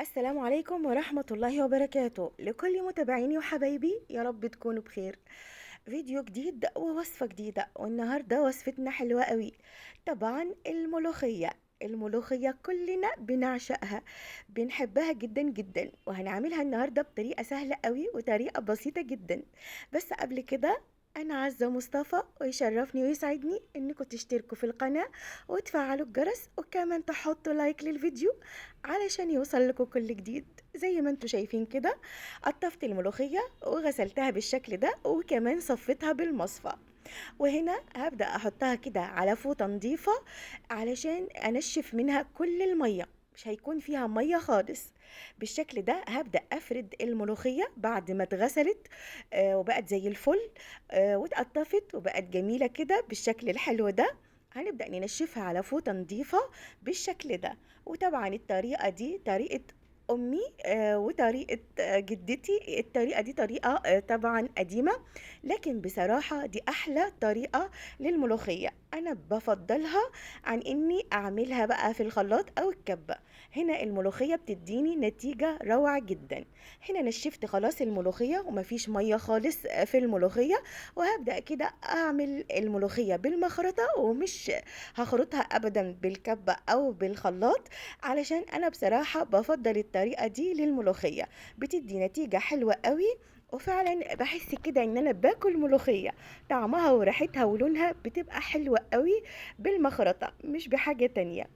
السلام عليكم ورحمة الله وبركاته لكل متابعيني وحبايبي، يا رب تكونوا بخير. فيديو جديد ووصفة جديدة، والنهاردة وصفتنا حلوة قوي. طبعا الملوخية كلنا بنعشقها، بنحبها جدا جدا، وهنعملها النهاردة بطريقة سهلة قوي وطريقة بسيطة جدا. بس قبل كده، أنا عزة مصطفى، ويشرفني ويسعدني إنكم تشتركوا في القناة وتفعلوا الجرس، وكمان تحطوا لايك للفيديو علشان يوصل لكم كل جديد. زي ما انتوا شايفين كده، قطفت الملوخية وغسلتها بالشكل ده، وكمان صفيتها بالمصفى. وهنا هبدأ احطها كده على فوطة نظيفة علشان انشف منها كل المية، مش هيكون فيها مية خالص. بالشكل ده هبدأ افرد الملوخية بعد ما اتغسلت وبقت زي الفل، واتقطفت وبقت جميلة كده بالشكل الحلو ده. هنبدأ ننشفها على فوطة نظيفة بالشكل ده. وطبعا الطريقة دي طريقة أمي وطريقة جدتي. الطريقة دي طريقة طبعا قديمة، لكن بصراحة دي أحلى طريقة للملوخية. أنا بفضلها عن إني أعملها بقى في الخلاط أو الكبة. هنا الملوخية بتديني نتيجة روعة جدا. هنا نشفت خلاص الملوخية ومفيش مية خالص في الملوخية. وهبدأ كده أعمل الملوخية بالمخرطة، ومش هخرطها أبدا بالكبة أو بالخلاط، علشان أنا بصراحة بفضل الطريقة دي للملوخية، بتدي نتيجة حلوة قوي. وفعلا بحس كده ان انا باكل ملوخية، طعمها وريحتها ولونها بتبقى حلوة قوي بالمخرطة، مش بحاجة تانية.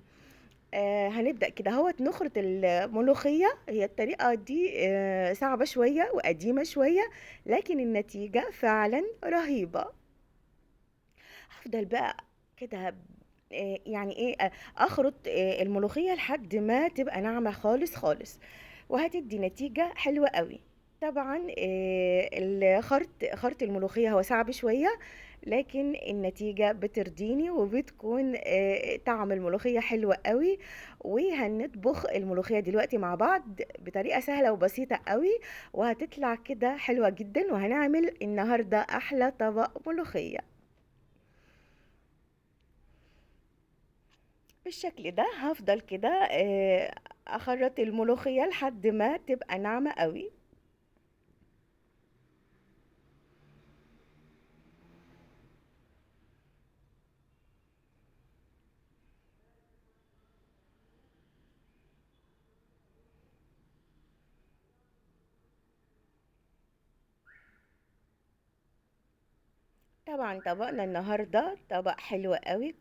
هنبدأ كده نخرط الملوخية. هي الطريقة دي صعبة شوية وقديمة شوية، لكن النتيجة فعلا رهيبة. هفضل بقى كده يعني ايه اخرط الملوخية لحد ما تبقى ناعمة خالص خالص، وهتدي نتيجة حلوة قوي. طبعا خرط الملوخية هو صعب شوية، لكن النتيجة بترضيني وبتكون طعم الملوخية حلوة قوي. وهنطبخ الملوخية دلوقتي مع بعض بطريقة سهلة وبسيطة قوي، وهتطلع كده حلوة جدا، وهنعمل النهاردة أحلى طبق ملوخية بالشكل ده. هفضل كده اخرط الملوخية لحد ما تبقى ناعمة قوي. طبعا طبقنا النهاردة طبق حلو قوي،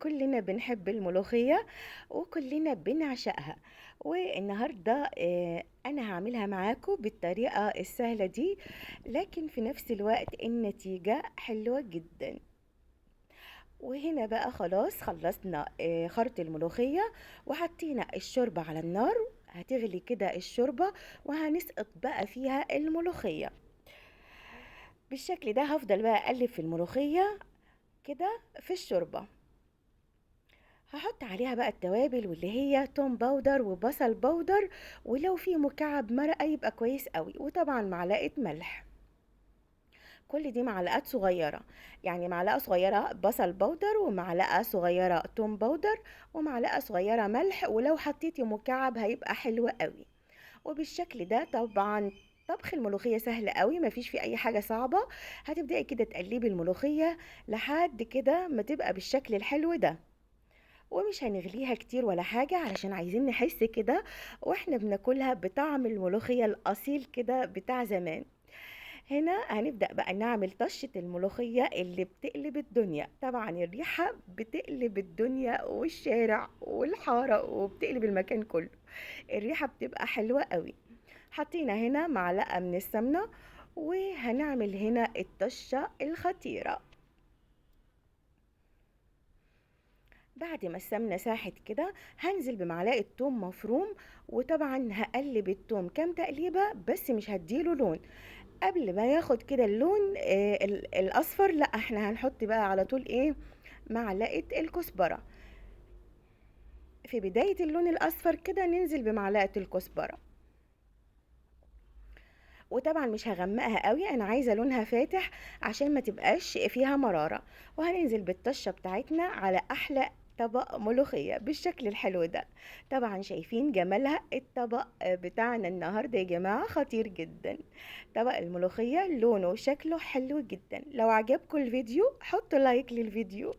كلنا بنحب الملوخية وكلنا بنعشقها. والنهاردة انا هعملها معاكم بالطريقة السهلة دي، لكن في نفس الوقت النتيجة حلوة جدا. وهنا بقى خلاص خلصنا خرط الملوخية، وحطينا الشوربة على النار. هتغلي كده الشوربة، وهنسقط بقى فيها الملوخية بالشكل ده. هفضل بقى اقلب في الملوخية كده في الشوربة. هحط عليها بقى التوابل، واللي هي توم باودر وبصل باودر، ولو في مكعب مرقة يبقى كويس قوي، وطبعا معلقة ملح. كل دي معلقات صغيرة، يعني معلقة صغيرة بصل بودر، ومعلقة صغيرة توم بودر، ومعلقة صغيرة ملح، ولو حطيتي مكعب هيبقى حلو قوي. وبالشكل ده طبعا طبخ الملوخية سهل قوي، مفيش فيه اي حاجة صعبة. هتبدأي كده تقلبي الملوخية لحد كده ما تبقى بالشكل الحلو ده. ومش هنغليها كتير ولا حاجة، علشان عايزين نحس كده واحنا بناكلها بطعم الملوخية الأصيل كده بتاع زمان. هنا هنبدأ بقى نعمل طشة الملوخية اللي بتقلب الدنيا. طبعا الريحة بتقلب الدنيا والشارع والحارة، وبتقلب المكان كله. الريحة بتبقى حلوة قوي. حطينا هنا معلقة من السمنة، وهنعمل هنا الطشة الخطيرة. بعد ما السمنة ساحت كده، هنزل بمعلقة توم مفروم. وطبعا هقلب التوم كام تقليبة، بس مش هديله لون. قبل ما ياخد كده اللون الاصفر، لا احنا هنحط بقى على طول معلقة الكزبرة. في بداية اللون الاصفر كده ننزل بمعلقة الكزبرة. وطبعا مش هغمقها قوي، انا عايزة لونها فاتح عشان ما تبقاش فيها مرارة. وهننزل بالطشة بتاعتنا على احلى طبق ملوخية بالشكل الحلو ده. طبعا شايفين جمالها؟ الطبق بتاعنا النهاردة يا جماعة خطير جدا. طبق الملوخية لونه وشكله حلو جدا. لو عجبكم الفيديو حطوا لايك للفيديو.